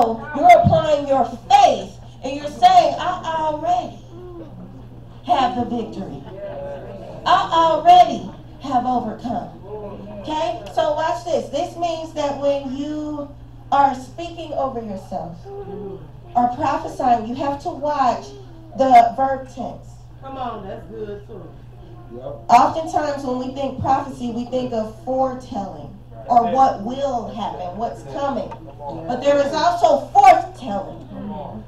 So you're applying your faith and you're saying, I already have the victory. I already have overcome. Okay? So watch this. This means that when you are speaking over yourself or prophesying, you have to watch the verb tense. Come on, that's good too. Oftentimes when we think prophecy, we think of foretelling or what will happen, what's coming. But there is also forthtelling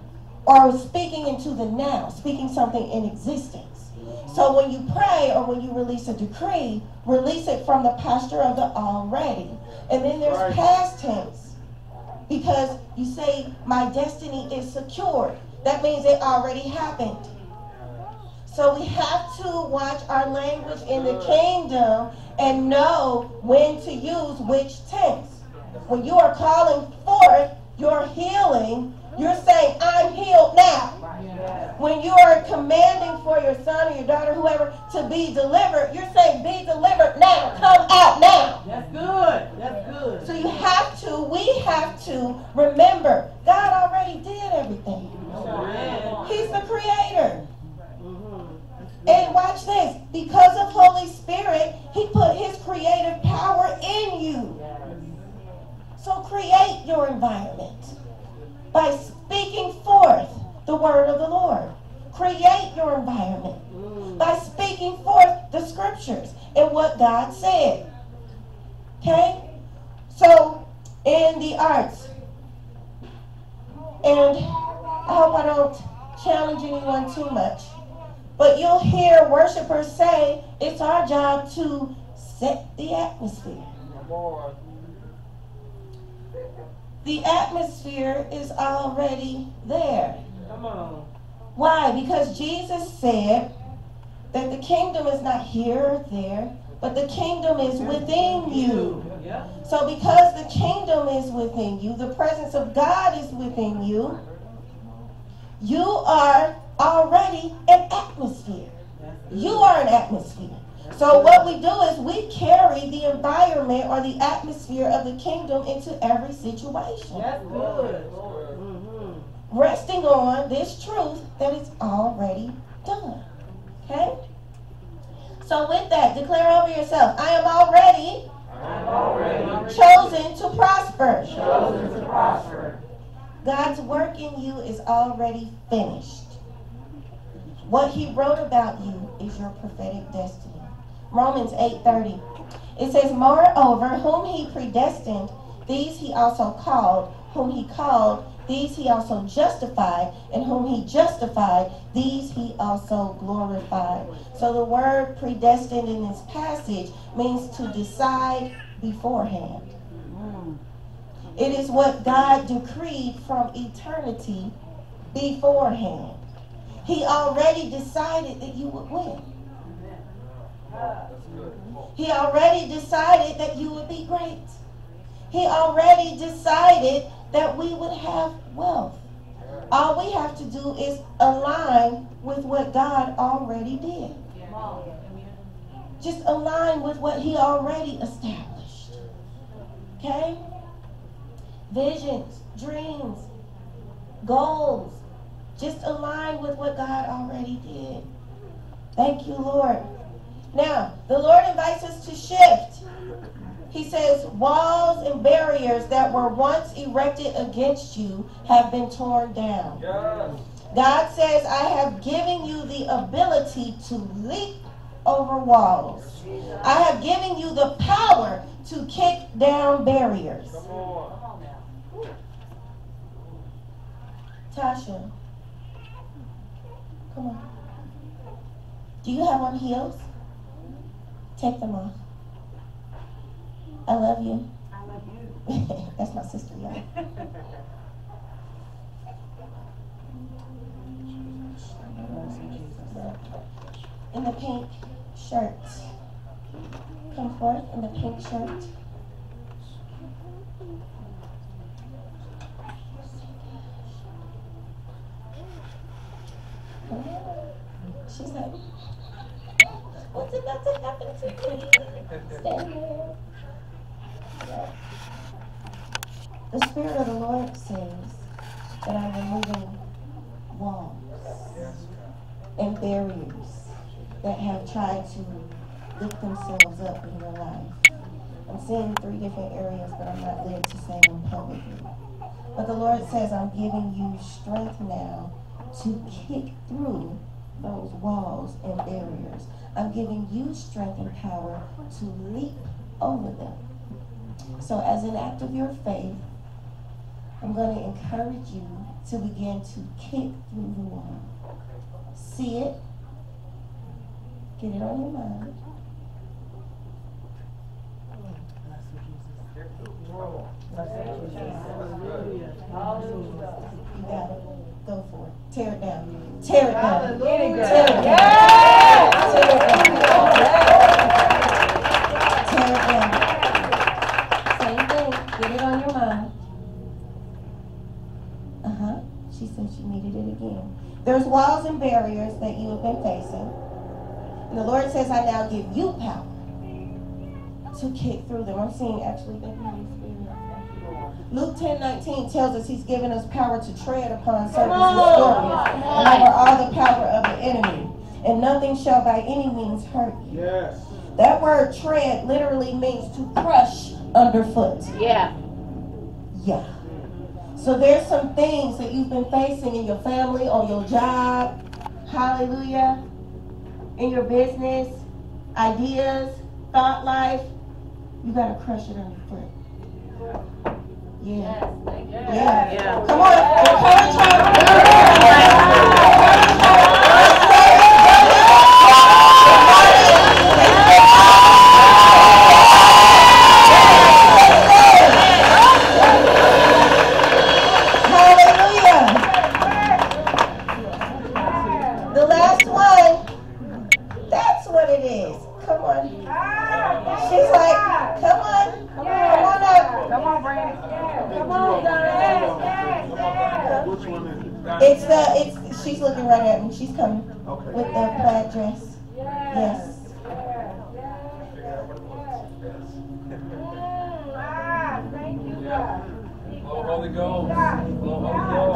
or speaking into the now, speaking something in existence. So when you pray or when you release a decree, release it from the posture of the already. And then there's past tense. Because you say, my destiny is secured. That means it already happened. So we have to watch our language in the kingdom and know when to use which tense. When you are calling forth your healing, you're saying, I'm healed now. When you are commanding for your son or your daughter, whoever, to be delivered, you're saying, be delivered now. Come out now. That's good. That's good. So we have to remember, God already did everything. He's the creator. And watch this. Because of Holy Spirit, he put his creative power in you. So create your environment by speaking forth the word of the Lord. Create your environment by speaking forth the scriptures and what God said. Okay? So, in the arts, and I hope I don't challenge anyone too much, but you'll hear worshipers say, it's our job to set the atmosphere. The atmosphere is already there. Come on. Why? Because Jesus said that the kingdom is not here or there, but the kingdom is within you. So because the kingdom is within you, the presence of God is within you, you are already an atmosphere. You are an atmosphere. So what we do is we carry the environment or the atmosphere of the kingdom into every situation. That's good. Resting on this truth that it's already done. Okay? So with that, declare over yourself, I am already chosen to prosper. Chosen to prosper. God's work in you is already finished. What he wrote about you is your prophetic destiny. Romans 8:30. It says, moreover, whom he predestined, these he also called. Whom he called, these he also justified. And whom he justified, these he also glorified. So the word predestined in this passage means to decide beforehand. It is what God decreed from eternity beforehand. He already decided that you would win. He already decided that you would be great. He already decided that we would have wealth. All we have to do is align with what God already did. Just align with what he already established. Okay? Visions, dreams, goals. Just align with what God already did. Thank you, Lord. Now, the Lord invites us to shift. He says, walls and barriers that were once erected against you have been torn down. Yes. God says, I have given you the ability to leap over walls. I have given you the power to kick down barriers. Come on now. Tasha, come on. Do you have on heels? Take them off. I love you. I love you. That's my sister, y'all. In the pink shirt. Come forth in the pink shirt. She's like, what's about to happen to me? Stand here. The Spirit of the Lord says, that I'm removing walls and barriers that have tried to lift themselves up in your life. I'm seeing 3 different areas, but I'm not led to say them publicly. But the Lord says, I'm giving you strength now to kick through those walls and barriers. I'm giving you strength and power to leap over them. So as an act of your faith, I'm going to encourage you to begin to kick through the wall. See it. Get it on your mind. You got it. Go for it. Tear it down. Tear it down. Tear it down. Tear it down. Same thing. Get it on your mind. She said she needed it again. There's walls and barriers that you have been facing. And the Lord says, I now give you power to kick through them. I'm seeing actually that Luke 10:19 tells us he's given us power to tread upon serpents and scorpions and over all the power of the enemy. And nothing shall by any means hurt you. Yes. That word tread literally means to crush underfoot. Yeah. Yeah. So there's some things that you've been facing in your family, on your job, hallelujah, in your business, ideas, thought life. You got to crush it underfoot. Yeah. Yeah. Come on. Encourage Hallelujah. The last one, that's what it is. Come on. She's like, come on. Come on up. Come on, Brandon. Come on, Diane. Which one is it? She's looking right at me. She's coming Okay. with the plaid dress. Yes. Thank you, God. Holy Ghost.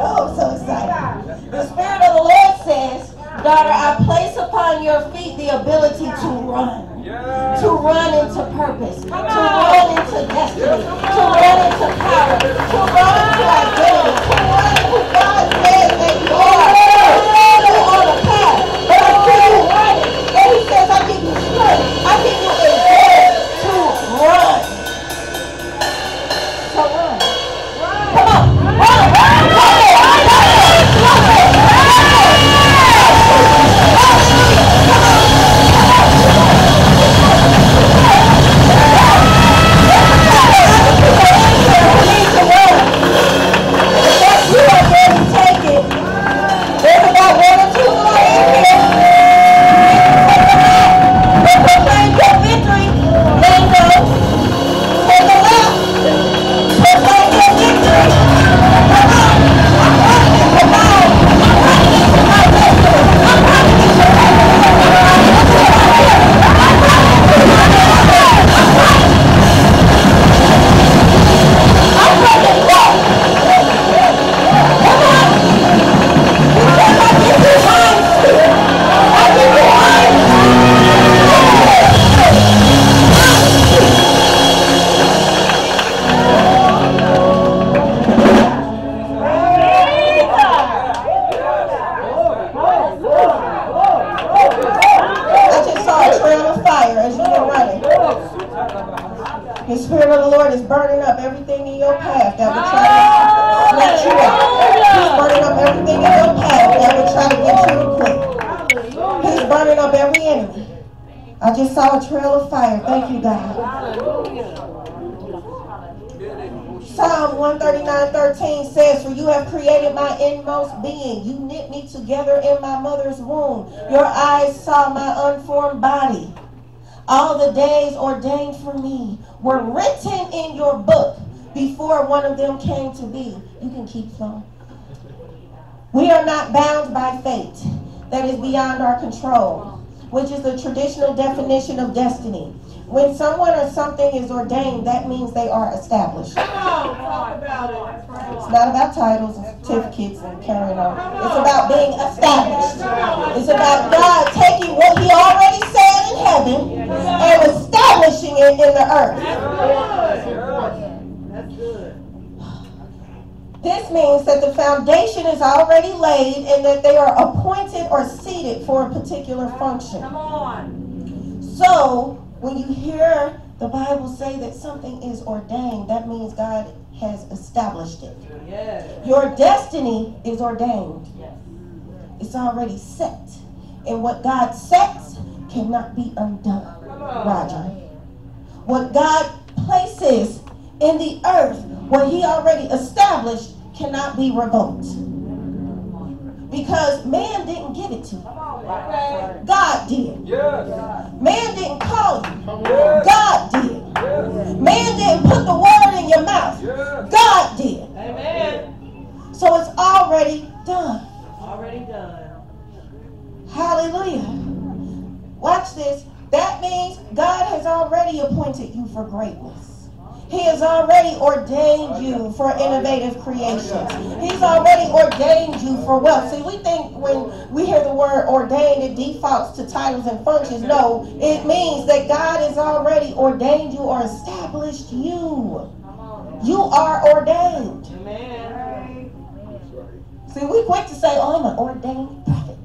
Oh, so excited. The Spirit of the Lord says, daughter, I place upon your feet the ability to run. To run into purpose. To run into destiny. To run into power. To run into identity. To run into who God says that you are. You on a path. But I see you running. And he says, I give you strength. I give you endurance to run. To run. Come on. The Spirit of the Lord is burning up everything in your path that would try to snatch you out. He's burning up everything in your path that would try to get you to quit. He's burning up every enemy. I just saw a trail of fire. Thank you, God. Psalm 139:13 says, for you have created my inmost being. You knit me together in my mother's womb. Your eyes saw my unformed body. All the days ordained for me were written in your book before one of them came to be. You can keep flowing. We are not bound by fate that is beyond our control, which is the traditional definition of destiny. When someone or something is ordained, that means they are established. Come on, talk about it. It's not about titles and certificates and carrying on. It's about being established. It's about God taking what He already said in heaven and establishing it in the earth. That's good. This means that the foundation is already laid and that they are appointed or seated for a particular function. Come on. So, when you hear the Bible say that something is ordained, that means God has established it. Yes. Your destiny is ordained. Yes. It's already set. And what God sets cannot be undone, Roger. What God places in the earth, what He already established, cannot be revoked. Because man didn't give it to you. God did. Yes. Man didn't call you. Yes. God did. Yes. Man didn't put the word in your mouth. Yes. God did. Amen. So it's already done. Already done. Hallelujah. Watch this. That means God has already appointed you for greatness. He has already ordained you for innovative creations. He's already ordained you for wealth. See, we think when we hear the word ordained, it defaults to titles and functions. No, it means that God has already ordained you or established you. You are ordained. Amen. See, we quick to say, oh, I'm an ordained prophet.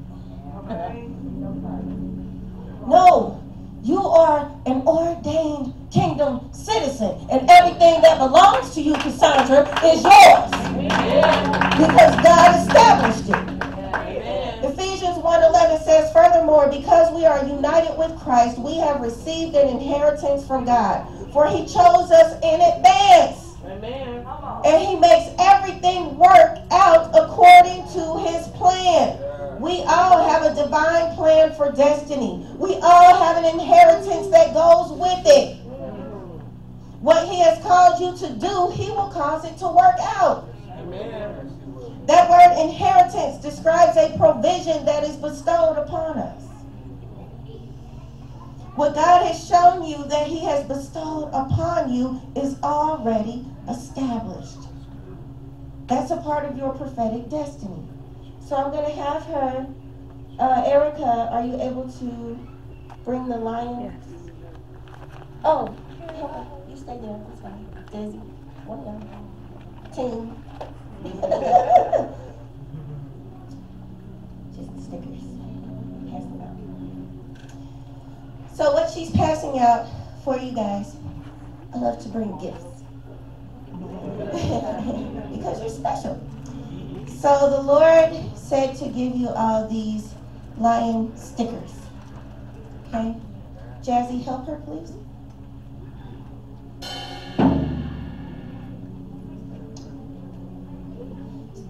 No, you are an ordained kingdom citizen, and everything that belongs to you, Cassandra, is yours. Because God established it. Ephesians 1:11 says, furthermore, because we are united with Christ, we have received an inheritance from God, for He chose us in advance. Amen. And He makes everything work out according to His plan. We all have a divine plan for destiny. We all have an inheritance that goes with it. What He has called you to do, He will cause it to work out. Amen. That word inheritance describes a provision that is bestowed upon us. What God has shown you that He has bestowed upon you is already established. That's a part of your prophetic destiny. So I'm going to have her, Erica, are you able to bring the lion? Yes. Oh, you stay there. That's fine. Desi, one of them. Team. Just the stickers. Pass them out. So what she's passing out for you guys, I love to bring gifts. Because you're special. So the Lord said to give you all these lion stickers. Okay? Jazzy, help her, please.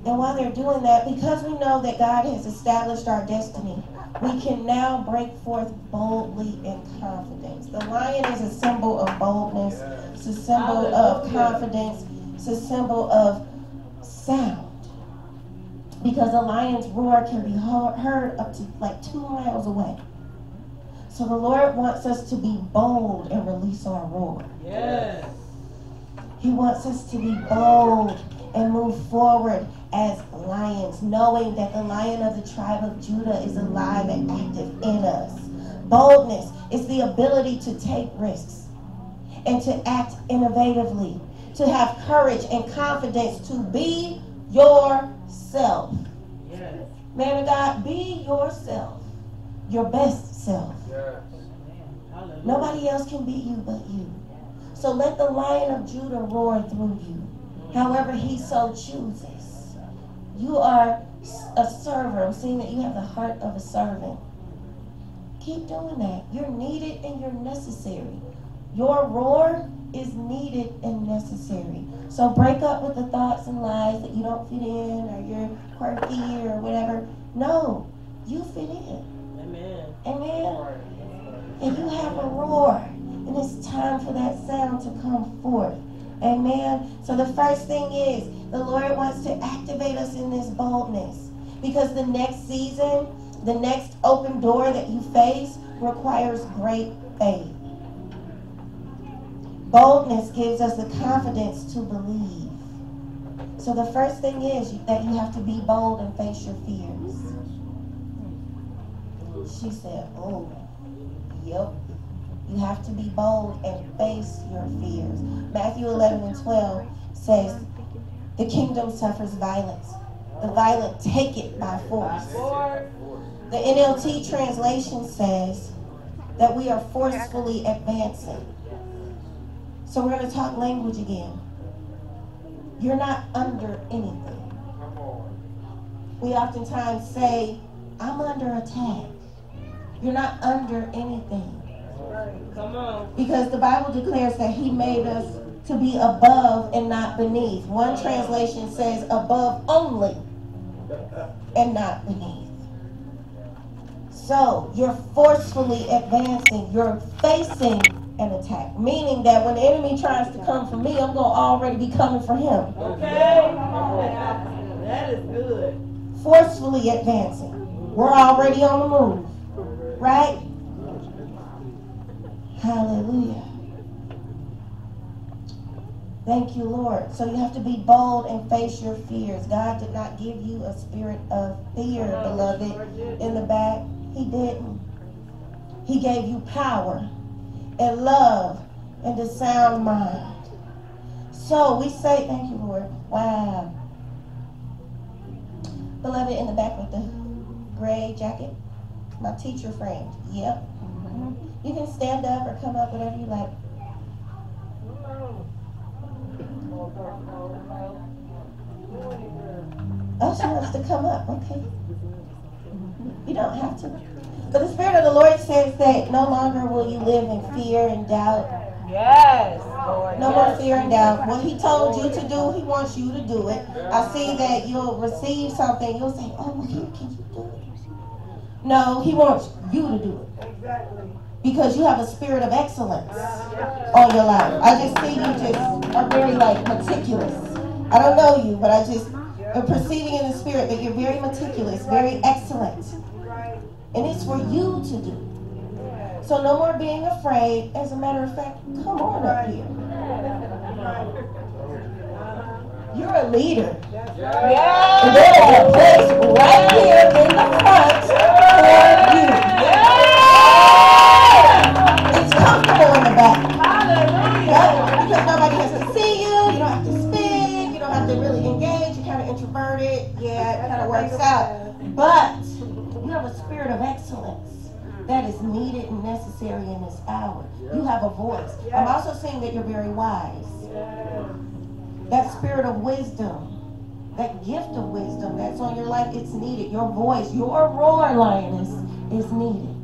And while they're doing that, because we know that God has established our destiny, we can now break forth boldly in confidence. The lion is a symbol of boldness. It's a symbol of confidence. It's a symbol of sound. Because a lion's roar can be heard up to like 2 miles away. So the Lord wants us to be bold and release our roar. Yes. He wants us to be bold and move forward as lions, knowing that the Lion of the tribe of Judah is alive and active in us. Boldness is the ability to take risks and to act innovatively, to have courage and confidence to be yourself. Yes. Man of God, be yourself, your best self. Yes. Nobody else can be you but you. So let the Lion of Judah roar through you, however He so chooses. You are a server. I'm seeing that you have the heart of a servant. Keep doing that. You're needed and you're necessary. Your roar is needed and necessary. So break up with the thoughts and lies that you don't fit in or you're quirky or whatever. No, you fit in. Amen. Amen. And you have a roar. And it's time for that sound to come forth. Amen. So the first thing is, the Lord wants to activate us in this boldness. Because the next season, the next open door that you face requires great faith. Boldness gives us the confidence to believe. So the first thing is that you have to be bold and face your fears. She said, oh, yep. You have to be bold and face your fears. Matthew 11:12 says, the kingdom suffers violence. The violent take it by force. The NLT translation says that we are forcefully advancing. So we're going to talk language again. You're not under anything. We oftentimes say, I'm under attack. You're not under anything. Come on. Because the Bible declares that he made us to be above and not beneath. One translation says above only and not beneath. So you're forcefully advancing. You're facing an attack. Meaning that when the enemy tries to come for me, I'm going to already be coming for him. Okay. That is good. Forcefully advancing. We're already on the move. Right? Hallelujah. Thank you, Lord. So you have to be bold and face your fears. God did not give you a spirit of fear, beloved. In the back, he didn't. He gave you power and love and a sound mind. So we say, thank you, Lord. Wow. Beloved, in the back with the gray jacket, my teacher friend. Yep. You can stand up or come up, whatever you like. Oh, she wants to come up. Okay. You don't have to. But the Spirit of the Lord says that no longer will you live in fear and doubt. Yes, Lord. No more fear and doubt. What he told you to do, he wants you to do it. I see that you'll receive something. You'll say, oh, well, can you do it? No, he wants you to do it. Exactly. Because you have a spirit of excellence on your life. I just see you just are very meticulous. I don't know you, but I just am perceiving in the spirit that you're very meticulous, very excellent. And it's for you to do. So no more being afraid. As a matter of fact, come on up here. You're a leader. And there's a place right here in the front for you. It's comfortable in the back. Right? Because nobody has to see you. You don't have to speak. You don't have to really engage. You're kind of introverted. Yeah, it kind of works out. But you have a spirit of excellence that is needed and necessary in this hour. You have a voice. I'm also seeing that you're very wise. That spirit of wisdom, that gift of wisdom that's on your life, it's needed. Your voice, your roar, lioness, is needed.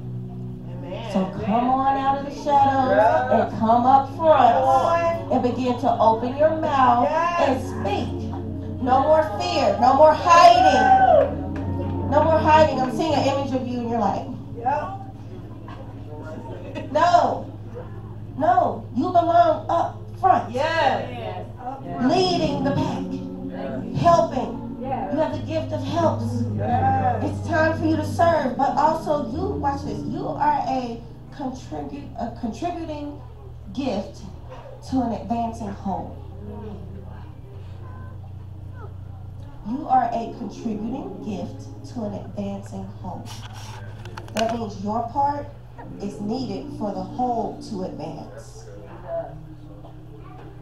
So come on out of the shadows and come up front and begin to open your mouth and speak. No more fear. No more hiding. No more hiding. I'm seeing an image of you and you're like, no, you belong up front. Yes. Leading the pack. Helping. You have the gift of helps. It's time for you to serve, but also you, watch this, you are a contributing gift to an advancing whole. You are a contributing gift to an advancing whole. That means your part is needed for the whole to advance.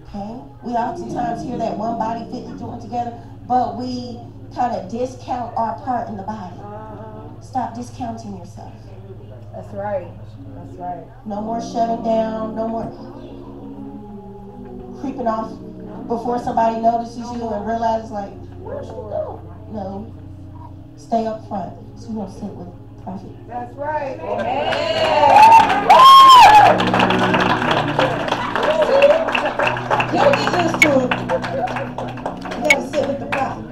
Okay? We oftentimes hear that one body fitly joined together, but we kind of discount our part in the body. Stop discounting yourself. That's right. That's right. No more shutting down. No more creeping off before somebody notices you and realizes, like, where'd you go? No. Stay up front. So you're going to sit with Prophet. That's right. You'll get used to it. You got to sit with the Prophet.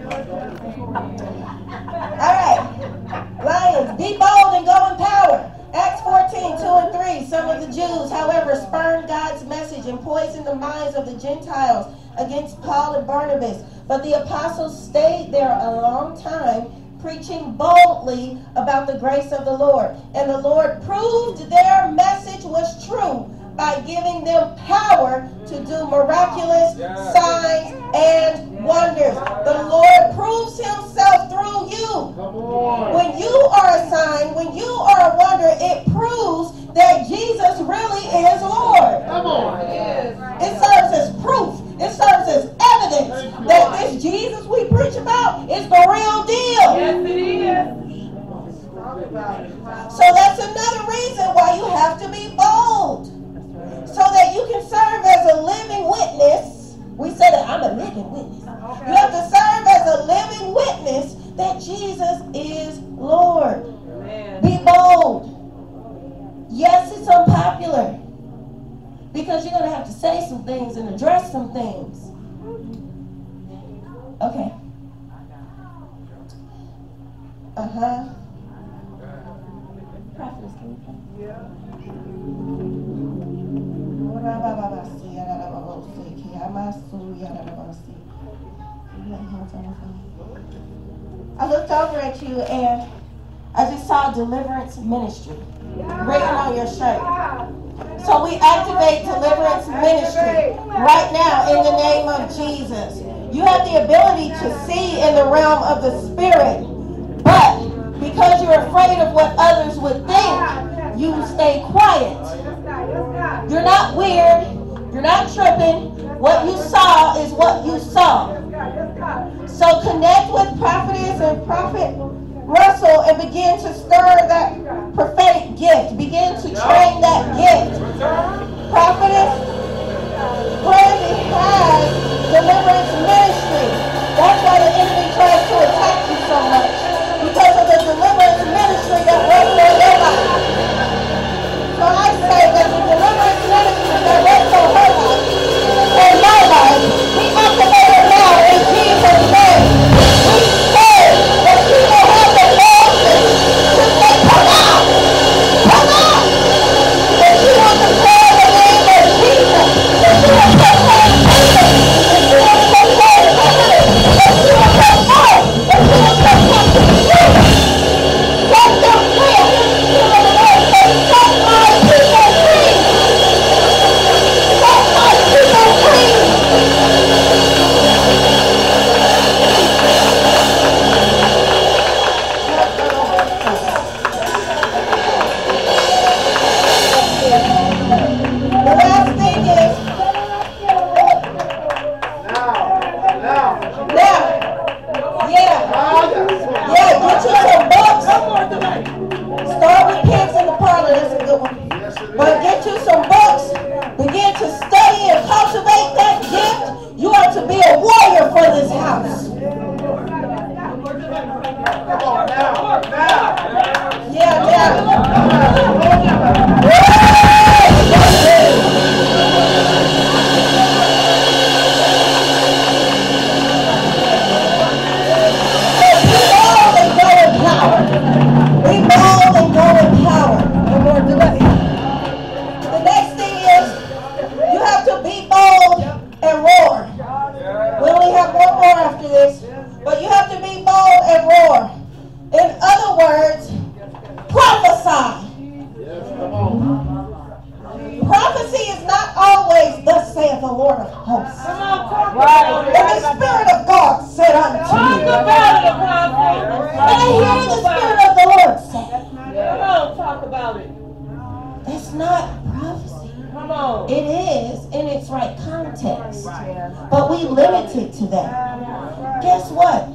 All right. Lions, be bold and go in power. Acts 14:2-3. Some of the Jews, however, spurned God's message and poisoned the minds of the Gentiles against Paul and Barnabas. But the apostles stayed there a long time, preaching boldly about the grace of the Lord. And the Lord proved their message was true by giving them power to do miraculous signs and wonders. The Lord proves himself through you. When you are a sign, when you are a wonder, it proves that Jesus really is Lord. It serves as proof. It serves as evidence that this Jesus we preach about is the real deal. Yes, it is. So that's another reason why you have to be bold. So that you can serve as a living witness. We say that I'm a living witness. You have to serve as a living witness that Jesus is Lord. Amen. Be bold. Yes, it's unpopular. Because you're going to have to say some things and address some things. Okay. Prophetess, can you come? I looked over at you and I just saw Deliverance Ministry written on your shirt. So we activate Deliverance Ministry right now in the name of Jesus. You have the ability to see in the realm of the Spirit, but because you're afraid of what others would think, you stay quiet. You're not weird. You're not tripping. What you saw is what you saw. So connect with Prophetess and Prophet Russell and begin to stir that prophetic gift. Begin to train that gift. Prophetess Brandy has Deliverance Ministry. That's why the enemy tries to attack you so much. Because of the Deliverance Ministry that works on your life. So I say that the Deliverance Ministry that works on her life and my life, we activate it now in Jesus' name. We say that she will have the boldness to say, come out! Come out! That she will declare the name of Jesus. That she will proclaim Jesus. That she will proclaim heaven. That she will proclaim. That she will proclaim truth. Set them free. I hear the Spirit of the Lord say, set my people free. Set my people free. The last thing is, get you some books. Start with Pigs in the Parlor, that's a good one. But get you some books, begin to study and cultivate that gift. You are to be a warrior for this house. Be bold and go in power. No more delay. The next thing is, you have to be bold and roar. We only have one more after this, but you have to be bold and roar. In other words, prophesy. Prophecy is not always thus saith the Lord of hosts. And the Spirit of God said unto me. And I hear the Spirit of the Lord say. Come on, talk about it. That's not prophecy. Come on. It is in its right context. But we limit it to that. Guess what?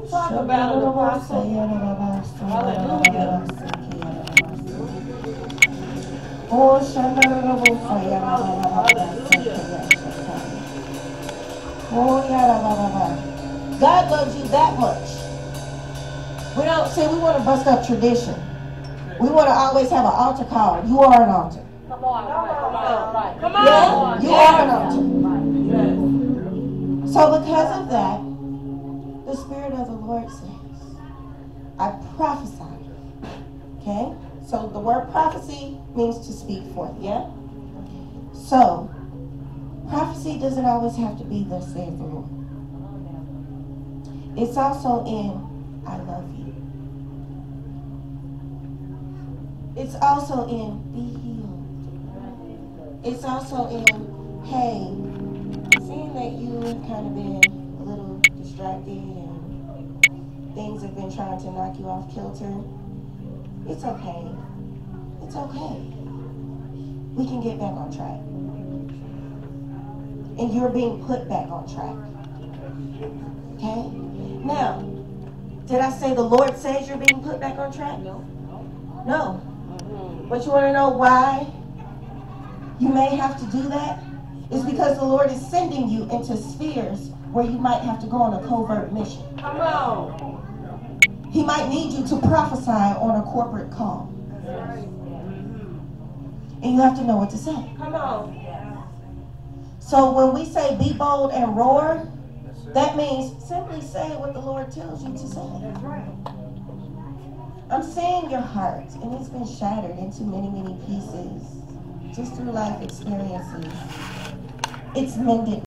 Talk about it, Apostle. Hallelujah. God loves you that much. We don't say we want to bust up tradition. We want to always have an altar call. You are an altar. Come on. Come on. Yeah, you are an altar. So because of that, the Spirit of the Lord says, I prophesy. Okay? So the word prophecy means to speak forth, yeah? So, prophecy doesn't always have to be thus saith the Lord. It's also in, I love you. It's also in, be healed. It's also in, hey, seeing that you have kind of been a little distracted and things have been trying to knock you off kilter, it's okay. It's okay. We can get back on track. And you're being put back on track. Okay? Now, did I say the Lord says you're being put back on track? No. But you want to know why you may have to do that? It's because the Lord is sending you into spheres where you might have to go on a covert mission. Come on. He might need you to prophesy on a corporate call. And you have to know what to say. Come on. So when we say be bold and roar, that means simply say what the Lord tells you to say. That's right. I'm seeing your heart, and it's been shattered into many, many pieces just through life experiences. It's mended